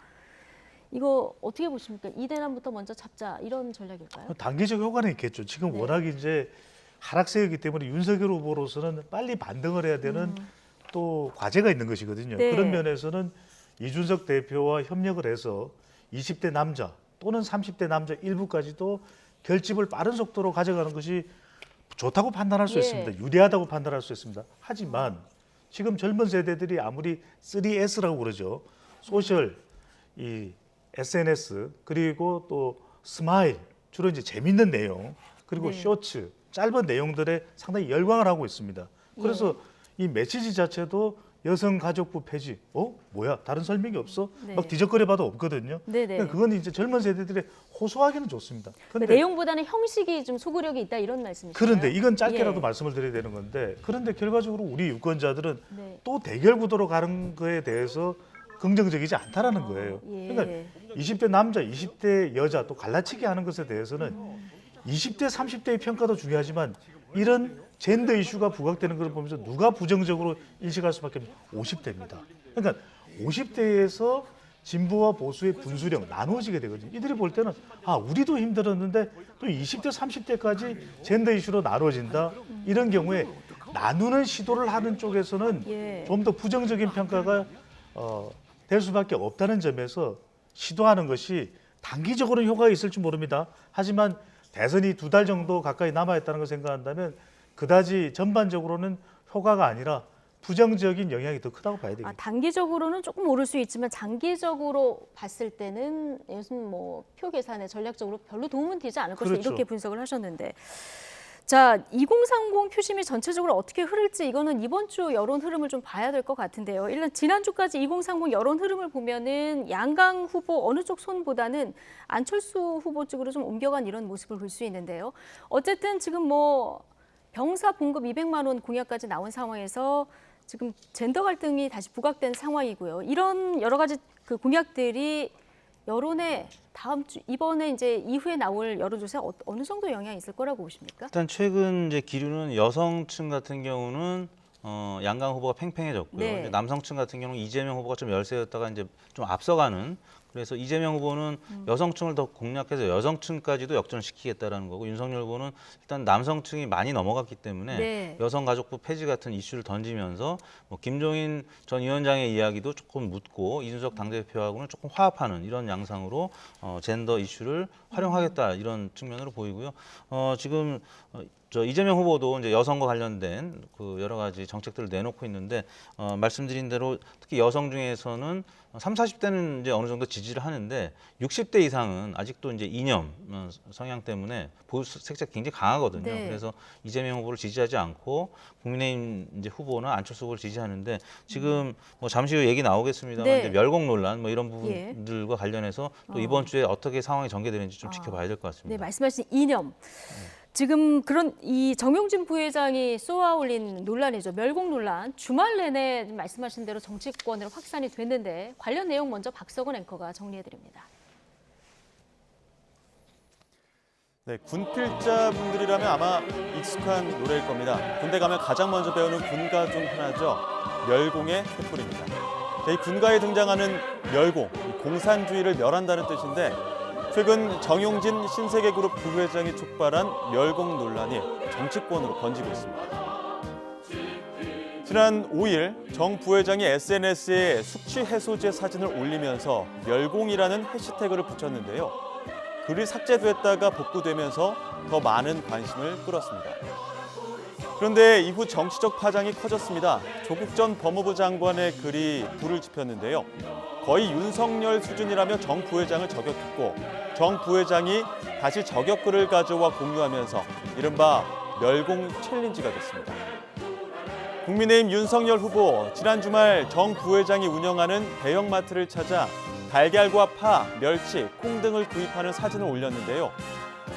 이거 어떻게 보십니까? 이대남부터 먼저 잡자 이런 전략일까요? 단기적 효과는 있겠죠. 지금 워낙 이제 하락세이기 때문에 윤석열 후보로서는 빨리 반등을 해야 되는 또 과제가 있는 것이거든요. 네. 그런 면에서는 이준석 대표와 협력을 해서 20대 남자 또는 30대 남자 일부까지도 결집을 빠른 속도로 가져가는 것이 좋다고 판단할 수 있습니다. 유리하다고 판단할 수 있습니다. 하지만 지금 젊은 세대들이 아무리 3S라고 그러죠. 소셜, 이 SNS 그리고 또 스마일 주로 이제 재밌는 내용 그리고 쇼츠 짧은 내용들에 상당히 열광을 하고 있습니다. 그래서 이 메시지 자체도 여성가족부 폐지, 뭐야 다른 설명이 없어? 막 뒤적거려봐도 없거든요. 그러니까 그건 이제 젊은 세대들의 호소하기는 좋습니다. 그런데 내용보다는 형식이 좀 소구력이 있다 이런 말씀이시죠? 그런데 이건 짧게라도 말씀을 드려야 되는 건데 그런데 결과적으로 우리 유권자들은 또 대결 구도로 가는 거에 대해서 긍정적이지 않다라는 거예요. 그러니까 20대 남자, 20대 여자 또 갈라치기 하는 것에 대해서는 20대, 30대의 평가도 중요하지만 이런 젠더 이슈가 부각되는 걸 보면서 누가 부정적으로 인식할 수밖에 없는 50대입니다. 그러니까 50대에서 진보와 보수의 분수령 나누어지게 되거든요. 이들이 볼 때는 우리도 힘들었는데 또 20대, 30대까지 젠더 이슈로 나누어진다. 이런 경우에 나누는 시도를 하는 쪽에서는 좀 더 부정적인 평가가 될 수밖에 없다는 점에서 시도하는 것이 단기적으로는 효과가 있을지 모릅니다. 하지만 대선이 2달 정도 가까이 남아있다는 걸 생각한다면 그다지 전반적으로는 효과가 아니라 부정적인 영향이 더 크다고 봐야 되겠죠. 단기적으로는 조금 오를 수 있지만 장기적으로 봤을 때는 요즘 뭐 표 계산에 전략적으로 별로 도움은 되지 않을 것이다 이렇게 분석을 하셨는데 자, 2030 표심이 전체적으로 어떻게 흐를지 이거는 이번 주 여론 흐름을 좀 봐야 될 것 같은데요. 일단 지난주까지 2030 여론 흐름을 보면은 양강 후보 어느 쪽 손보다는 안철수 후보 쪽으로 좀 옮겨간 이런 모습을 볼 수 있는데요. 어쨌든 지금 뭐 병사 봉급 200만 원 공약까지 나온 상황에서 지금 젠더 갈등이 다시 부각된 상황이고요. 이런 여러 가지 그 공약들이 여론에 다음 주 이번에 이제 이후에 나올 여론조사에 어느 정도 영향이 있을 거라고 보십니까? 일단 최근 이제 기류는 여성층 같은 경우는 양강 후보가 팽팽해졌고요. 이제 남성층 같은 경우는 이재명 후보가 좀 열세였다가 이제 좀 앞서가는. 그래서 이재명 후보는 여성층을 더 공략해서 여성층까지도 역전시키겠다라는 거고 윤석열 후보는 일단 남성층이 많이 넘어갔기 때문에 여성가족부 폐지 같은 이슈를 던지면서 뭐 김종인 전 위원장의 이야기도 조금 묻고 이준석 당대표하고는 조금 화합하는 이런 양상으로 젠더 이슈를 활용하겠다 이런 측면으로 보이고요. 지금 이재명 후보도 이제 여성과 관련된 그 여러 가지 정책들을 내놓고 있는데 말씀드린 대로 특히 여성 중에서는 30, 40대는 이제 어느 정도 지지를 하는데 60대 이상은 아직도 이제 이념 성향 때문에 보수 색채가 굉장히 강하거든요. 그래서 이재명 후보를 지지하지 않고 국민의힘 이제 후보나 안철수 후보를 지지하는데 지금 뭐 잠시 후 얘기 나오겠습니다만 이제 멸공 논란 뭐 이런 부분들과 관련해서 또 이번 주에 어떻게 상황이 전개되는지 좀 지켜봐야 될 것 같습니다. 네, 말씀하신 이념. 지금 그런 이 정용진 부회장이 쏘아올린 논란이죠. 멸공 논란. 주말 내내 말씀하신 대로 정치권으로 확산이 됐는데 관련 내용 먼저 박석원 앵커가 정리해드립니다. 네, 군필자분들이라면 아마 익숙한 노래일 겁니다. 군대 가면 가장 먼저 배우는 군가 중 하나죠. 멸공의 횃불입니다. 이 군가에 등장하는 멸공, 공산주의를 멸한다는 뜻인데 최근 정용진 신세계그룹 부회장이 촉발한 멸공 논란이 정치권으로 번지고 있습니다. 지난 5일 정 부회장이 SNS에 숙취 해소제 사진을 올리면서 멸공이라는 해시태그를 붙였는데요. 글이 삭제됐다가 복구되면서 더 많은 관심을 끌었습니다. 그런데 이후 정치적 파장이 커졌습니다. 조국 전 법무부 장관의 글이 불을 지폈는데요. 거의 윤석열 수준이라며 정 부회장을 저격했고 정 부회장이 다시 저격글을 가져와 공유하면서 이른바 멸공 챌린지가 됐습니다. 국민의힘 윤석열 후보 지난 주말 정 부회장이 운영하는 대형마트를 찾아 달걀과 파, 멸치, 콩 등을 구입하는 사진을 올렸는데요.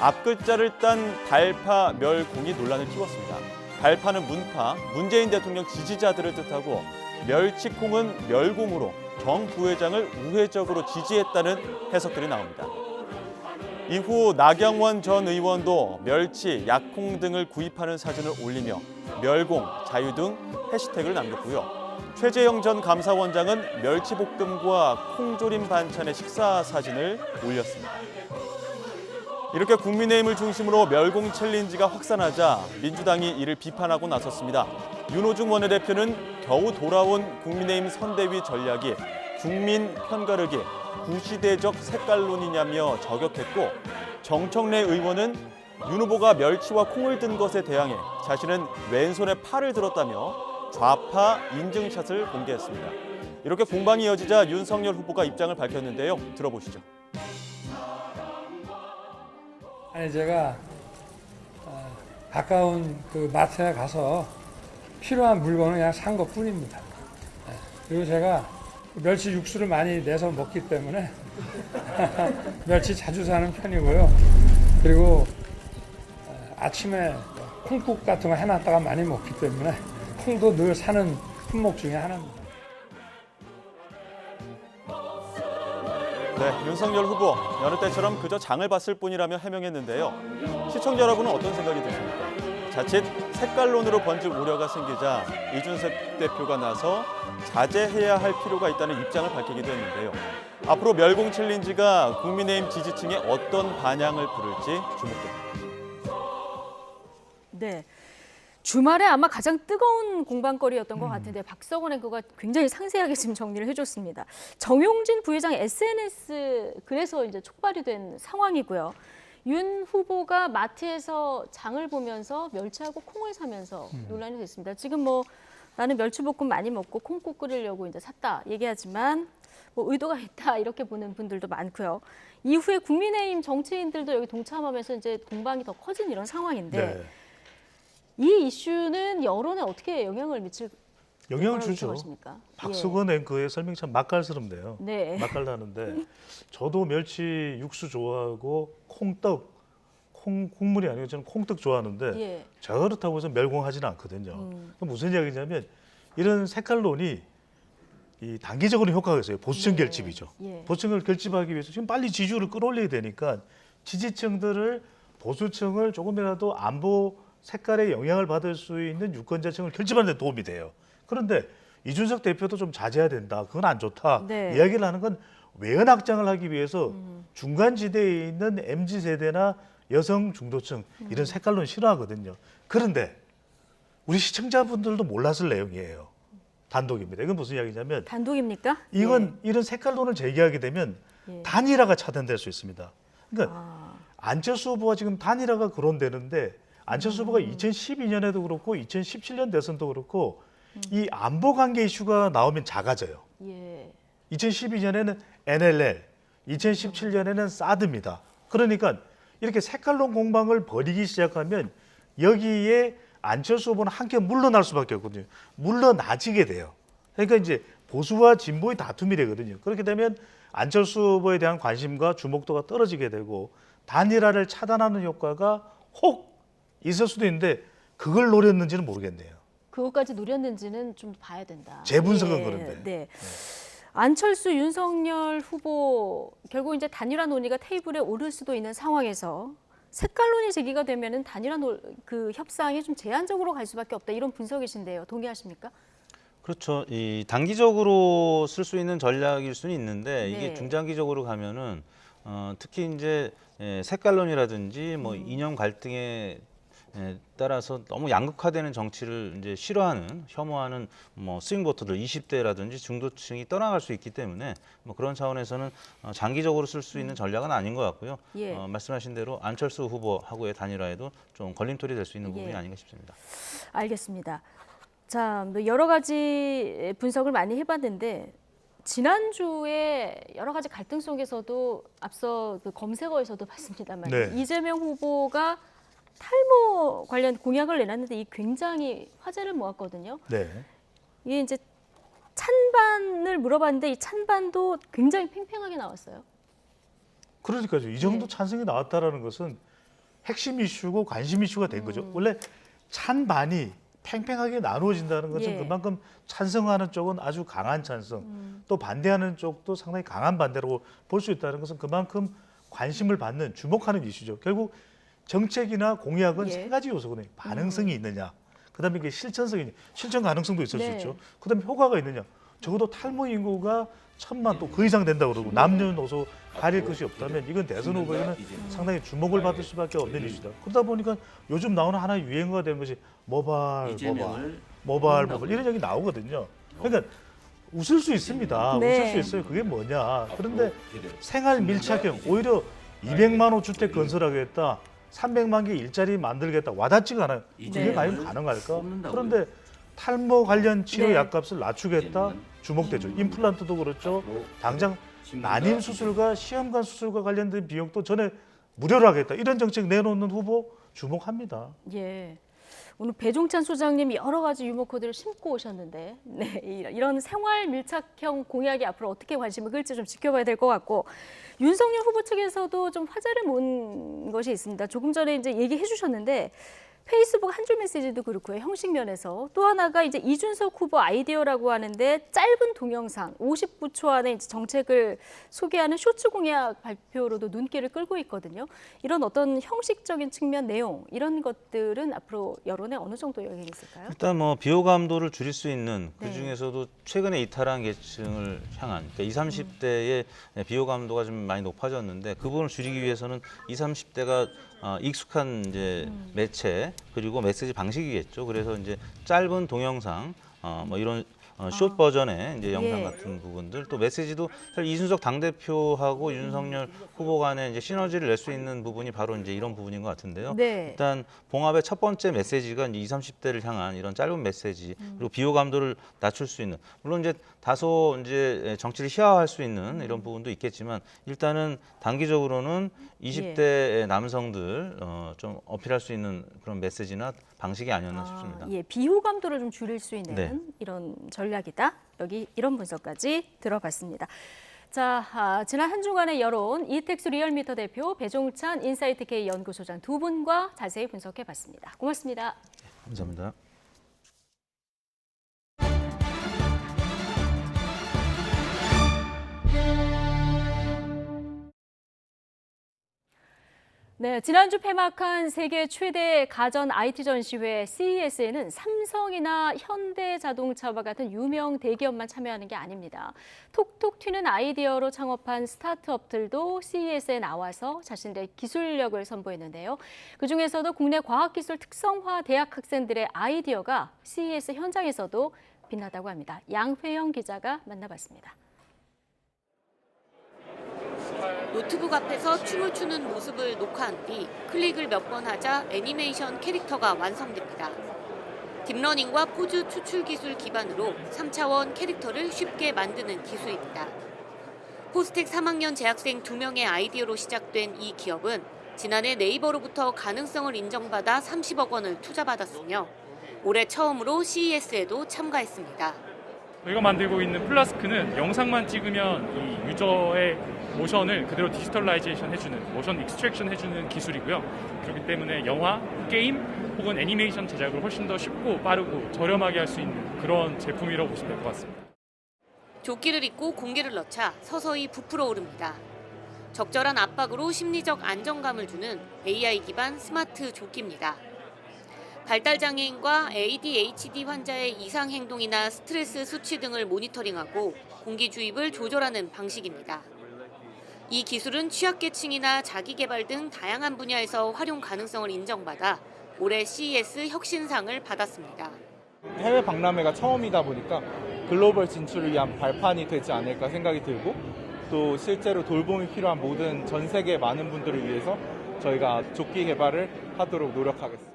앞글자를 딴 달파, 멸공이 논란을 키웠습니다. 달파는 문파, 문재인 대통령 지지자들을 뜻하고 멸치, 콩은 멸공으로 정 부회장을 우회적으로 지지했다는 해석들이 나옵니다. 이후 나경원 전 의원도 멸치, 약콩 등을 구입하는 사진을 올리며 멸공, 자유 등 해시태그를 남겼고요. 최재형 전 감사원장은 멸치볶음과 콩조림 반찬의 식사 사진을 올렸습니다. 이렇게 국민의힘을 중심으로 멸공 챌린지가 확산하자 민주당이 이를 비판하고 나섰습니다. 윤호중 원내대표는 겨우 돌아온 국민의힘 선대위 전략이 국민 편가르기, 구시대적 색깔론이냐며 저격했고, 정청래 의원은 윤 후보가 멸치와 콩을 든 것에 대항해 자신은 왼손에 팔을 들었다며 좌파 인증샷을 공개했습니다. 이렇게 공방이 이어지자 윤석열 후보가 입장을 밝혔는데요. 들어보시죠. 아니 제가 가까운 그 마트에 가서 필요한 물건을 그냥 산 것뿐입니다. 그리고 제가 멸치 육수를 많이 내서 먹기 때문에 멸치 자주 사는 편이고요. 그리고 아침에 콩국 같은 거 해놨다가 많이 먹기 때문에 콩도 늘 사는 품목 중에 하나입니다. 네, 윤석열 후보 여느 때처럼 그저 장을 봤을 뿐이라며 해명했는데요. 시청자 여러분은 어떤 생각이 드십니까? 자칫 색깔론으로 번질 우려가 생기자 이준석 대표가 나서 자제해야 할 필요가 있다는 입장을 밝히기도 했는데요. 앞으로 멸공 챌린지가 국민의힘 지지층에 어떤 반향을 부를지 주목됩니다. 네. 주말에 아마 가장 뜨거운 공방거리였던 것 같은데 박석원 앵커가 굉장히 상세하게 지금 정리를 해줬습니다. 정용진 부회장 SNS 그래서 이제 촉발이 된 상황이고요. 윤 후보가 마트에서 장을 보면서 멸치하고 콩을 사면서 논란이 됐습니다. 지금 뭐 나는 멸치볶음 많이 먹고 콩국 끓이려고 이제 샀다 얘기하지만 뭐 의도가 있다 이렇게 보는 분들도 많고요. 이후에 국민의힘 정치인들도 여기 동참하면서 이제 공방이 더 커진 이런 상황인데. 네. 이 이슈는 여론에 어떻게 영향을 미칠 영향을 주죠. 생각하십니까? 박수건 앵커의 설명이 참 맛깔스럽네요. 네. 맛깔나는데 저도 멸치 육수 좋아하고 콩떡, 국물이 아니고 저는 콩떡 좋아하는데 예. 제가 그렇다고 해서 멸공하지는 않거든요. 무슨 이야기냐면 이런 색깔론이 이 단기적으로 효과가 있어요. 보수층 네. 결집이죠. 예. 보수층을 결집하기 위해서 지금 빨리 지지율을 끌어올려야 되니까 지지층들을 보수층을 조금이라도 안보 색깔에 영향을 받을 수 있는 유권자층을 결집하는 데 도움이 돼요. 그런데 이준석 대표도 좀 자제해야 된다. 그건 안 좋다. 네. 이야기를 하는 건 외연 확장을 하기 위해서 중간 지대에 있는 MZ세대나 여성 중도층 이런 색깔론 싫어하거든요. 그런데 우리 시청자분들도 몰랐을 내용이에요. 단독입니다. 이건 무슨 이야기냐면 단독입니까? 이건 이런 색깔론을 제기하게 되면 예. 단일화가 차단될 수 있습니다. 그러니까 안철수 후보가 지금 단일화가 거론되는데 안철수 후보가 2012년에도 그렇고 2017년 대선도 그렇고 이 안보 관계 이슈가 나오면 작아져요. 예. 2012년에는 NLL, 2017년에는 사드입니다. 그러니까 이렇게 색깔론 공방을 벌이기 시작하면 여기에 안철수 후보는 함께 물러날 수밖에 없거든요. 물러나지게 돼요. 그러니까 이제 보수와 진보의 다툼이 되거든요. 그렇게 되면 안철수 후보에 대한 관심과 주목도가 떨어지게 되고 단일화를 차단하는 효과가 혹 있을 수도 있는데 그걸 노렸는지는 모르겠네요. 그것까지 노렸는지는 좀 봐야 된다. 제 분석은 예. 그런데. 네. 안철수, 윤석열 후보 결국 이제 단일화 논의가 테이블에 오를 수도 있는 상황에서 색깔론이 제기가 되면은 단일화 그 협상이 좀 제한적으로 갈 수밖에 없다 이런 분석이신데요. 동의하십니까? 그렇죠. 이 단기적으로 쓸 수 있는 전략일 수는 있는데 이게 네. 중장기적으로 가면은 특히 이제 색깔론이라든지 뭐 이념 갈등에 따라서 너무 양극화되는 정치를 이제 싫어하는, 혐오하는 뭐 스윙보터들 20대라든지 중도층이 떠나갈 수 있기 때문에 뭐 그런 차원에서는 장기적으로 쓸 수 있는 전략은 아닌 것 같고요. 예. 말씀하신 대로 안철수 후보하고의 단일화에도 좀 걸림돌이 될 수 있는 부분이 예. 아닌가 싶습니다. 알겠습니다. 자, 뭐 여러 가지 분석을 많이 해봤는데 지난주에 여러 가지 갈등 속에서도 앞서 그 검색어에서도 봤습니다만 네. 이재명 후보가 탈모 관련 공약을 내놨는데 이 굉장히 화제를 모았거든요. 네. 이게 이제 찬반을 물어봤는데 이 찬반도 굉장히 팽팽하게 나왔어요. 그러니까요. 이 정도 네. 찬성이 나왔다라는 것은 핵심 이슈고 관심 이슈가 된 거죠. 원래 찬반이 팽팽하게 나누어진다는 것은 예. 그만큼 찬성하는 쪽은 아주 강한 찬성, 또 반대하는 쪽도 상당히 강한 반대라고 볼 수 있다는 것은 그만큼 관심을 받는, 주목하는 이슈죠. 결국 정책이나 공약은 예. 세 가지 요소거든요. 반응성이 있느냐, 그다음에 이게 실천 가능성도 있을 네. 수 있죠. 그다음에 효과가 있느냐. 적어도 탈모 인구가 1,000만 또 그 이상 된다고 그러고 남녀노소 가릴 것이 없다면 이건 대선 후보에는 상당히 주목을 받을 수밖에 없는 이슈다. 그러다 보니까 요즘 나오는 하나의 유행어가 된 것이 모발 이런 얘기 나오거든요. 그러니까 웃을 수 있습니다. 네. 웃을 수 있어요. 그게 뭐냐. 그런데 생활 밀착형 오히려 200만 호 주택 건설하겠다. 300만 개 일자리 만들겠다. 와닿지가 않아요. 이게 과연 가능할까? 그런데 탈모 관련 치료 네. 약값을 낮추겠다. 주목되죠. 임플란트도 그렇죠. 당장 난임 수술과 시험관 수술과 관련된 비용도 전에 무료로 하겠다. 이런 정책 내놓는 후보 주목합니다. 예. 오늘 배종찬 소장님이 여러 가지 유머 코드를 심고 오셨는데 네, 이런 생활 밀착형 공약이 앞으로 어떻게 관심을 끌지 좀 지켜봐야 될 것 같고 윤석열 후보 측에서도 좀 화제를 모은 것이 있습니다. 조금 전에 이제 얘기해 주셨는데 페이스북 한 줄 메시지도 그렇고요. 형식 면에서 또 하나가 이제 이준석 후보 아이디어라고 하는데 짧은 동영상 59초 안에 이제 정책을 소개하는 쇼츠 공약 발표로도 눈길을 끌고 있거든요. 이런 어떤 형식적인 측면 내용 이런 것들은 앞으로 여론에 어느 정도 영향이 있을까요? 일단 뭐 비호감도를 줄일 수 있는 그 중에서도 최근에 이탈한 계층을 향한 그러니까 20, 30대의 비호감도가 좀 많이 높아졌는데 그 부분을 줄이기 위해서는 20, 30대가 익숙한 이제 매체 그리고 메시지 방식이겠죠. 그래서 이제 짧은 동영상 뭐 이런 숏 버전의 이제 영상 같은 부분들 또 메시지도 사실 이준석 당대표하고 윤석열 후보 간에 이제 시너지를 낼 수 있는 부분이 바로 이제 이런 부분인 것 같은데요. 네. 일단 봉합의 첫 번째 메시지가 이제 20, 30대를 향한 이런 짧은 메시지 그리고 비호감도를 낮출 수 있는 물론 이제 다소 이제 정치를 희화화할 수 있는 이런 부분도 있겠지만 일단은 단기적으로는 20대 남성들 좀 어필할 수 있는 그런 메시지나 방식이 아니었나 싶습니다. 예, 비호감도를 좀 줄일 수 있는 네. 이런 전략이다. 여기 이런 분석까지 들어봤습니다. 자, 지난 한 주간의 여론 이택수 리얼미터 대표, 배종찬 인사이트 K 연구소장 두 분과 자세히 분석해봤습니다. 고맙습니다. 감사합니다. 네, 지난주 폐막한 세계 최대 가전 IT 전시회 CES에는 삼성이나 현대자동차와 같은 유명 대기업만 참여하는 게 아닙니다. 톡톡 튀는 아이디어로 창업한 스타트업들도 CES에 나와서 자신들의 기술력을 선보이는데요. 그중에서도 국내 과학기술 특성화 대학 학생들의 아이디어가 CES 현장에서도 빛나다고 합니다. 양회영 기자가 만나봤습니다. 노트북 앞에서 춤을 추는 모습을 녹화한 뒤 클릭을 몇 번 하자 애니메이션 캐릭터가 완성됩니다. 딥러닝과 포즈 추출 기술 기반으로 3차원 캐릭터를 쉽게 만드는 기술입니다. 포스텍 3학년 재학생 2명의 아이디어로 시작된 이 기업은 지난해 네이버로부터 가능성을 인정받아 30억 원을 투자받았으며 올해 처음으로 CES에도 참가했습니다. 저희가 만들고 있는 플라스크는 영상만 찍으면 이 유저의 모션을 그대로 디지털라이제이션 해주는, 모션 익스트랙션 해주는 기술이고요. 그렇기 때문에 영화, 게임 혹은 애니메이션 제작을 훨씬 더 쉽고 빠르고 저렴하게 할 수 있는 그런 제품이라고 보시면 될 것 같습니다. 조끼를 입고 공기를 넣자 서서히 부풀어 오릅니다. 적절한 압박으로 심리적 안정감을 주는 AI 기반 스마트 조끼입니다. 발달장애인과 ADHD 환자의 이상 행동이나 스트레스 수치 등을 모니터링하고 공기 주입을 조절하는 방식입니다. 이 기술은 취약계층이나 자기개발 등 다양한 분야에서 활용 가능성을 인정받아 올해 CES 혁신상을 받았습니다. 해외 박람회가 처음이다 보니까 글로벌 진출을 위한 발판이 되지 않을까 생각이 들고 또 실제로 돌봄이 필요한 모든 전 세계 많은 분들을 위해서 저희가 조끼 개발을 하도록 노력하겠습니다.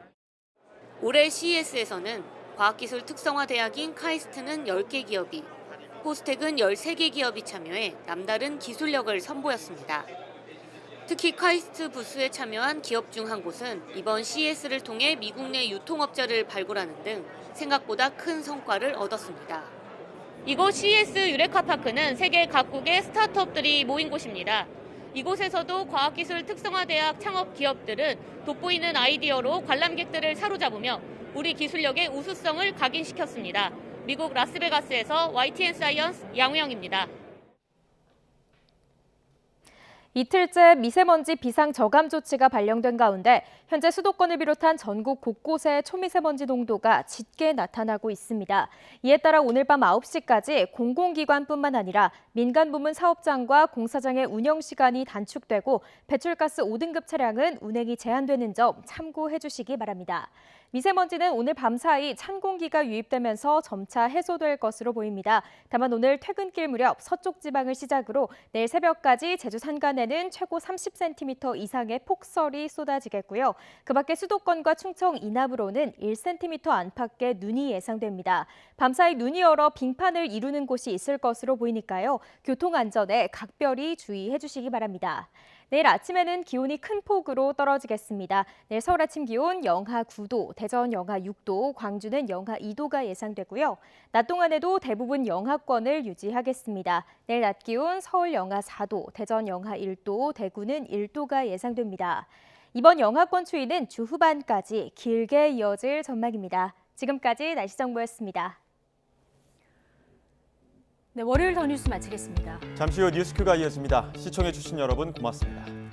올해 CES에서는 과학기술 특성화 대학인 카이스트는 10개 기업이, 포스텍은 13개 기업이 참여해 남다른 기술력을 선보였습니다. 특히 카이스트 부스에 참여한 기업 중 한 곳은 이번 CES를 통해 미국 내 유통업자를 발굴하는 등 생각보다 큰 성과를 얻었습니다. 이곳 CES 유레카파크는 세계 각국의 스타트업들이 모인 곳입니다. 이곳에서도 과학기술 특성화 대학 창업 기업들은 돋보이는 아이디어로 관람객들을 사로잡으며 우리 기술력의 우수성을 각인시켰습니다. 미국 라스베가스에서 YTN 사이언스 양우영입니다. 이틀째 미세먼지 비상 저감 조치가 발령된 가운데 현재 수도권을 비롯한 전국 곳곳의 초미세먼지 농도가 짙게 나타나고 있습니다. 이에 따라 오늘 밤 9시까지 공공기관뿐만 아니라 민간 부문 사업장과 공사장의 운영 시간이 단축되고 배출가스 5등급 차량은 운행이 제한되는 점 참고해 주시기 바랍니다. 미세먼지는 오늘 밤사이 찬 공기가 유입되면서 점차 해소될 것으로 보입니다. 다만 오늘 퇴근길 무렵 서쪽 지방을 시작으로 내일 새벽까지 제주 산간에는 최고 30cm 이상의 폭설이 쏟아지겠고요. 그 밖에 수도권과 충청 이남으로는 1cm 안팎의 눈이 예상됩니다. 밤사이 눈이 얼어 빙판을 이루는 곳이 있을 것으로 보이니까요. 교통안전에 각별히 주의해 주시기 바랍니다. 내일 아침에는 기온이 큰 폭으로 떨어지겠습니다. 내일 서울 아침 기온 영하 9도, 대전 영하 6도, 광주는 영하 2도가 예상되고요. 낮 동안에도 대부분 영하권을 유지하겠습니다. 내일 낮 기온 서울 영하 4도, 대전 영하 1도, 대구는 1도가 예상됩니다. 이번 영하권 추위는 주 후반까지 길게 이어질 전망입니다. 지금까지 날씨 정보였습니다. 네, 월요일 더 뉴스 마치겠습니다. 잠시 후 뉴스큐가 이어집니다. 시청해주신 여러분 고맙습니다.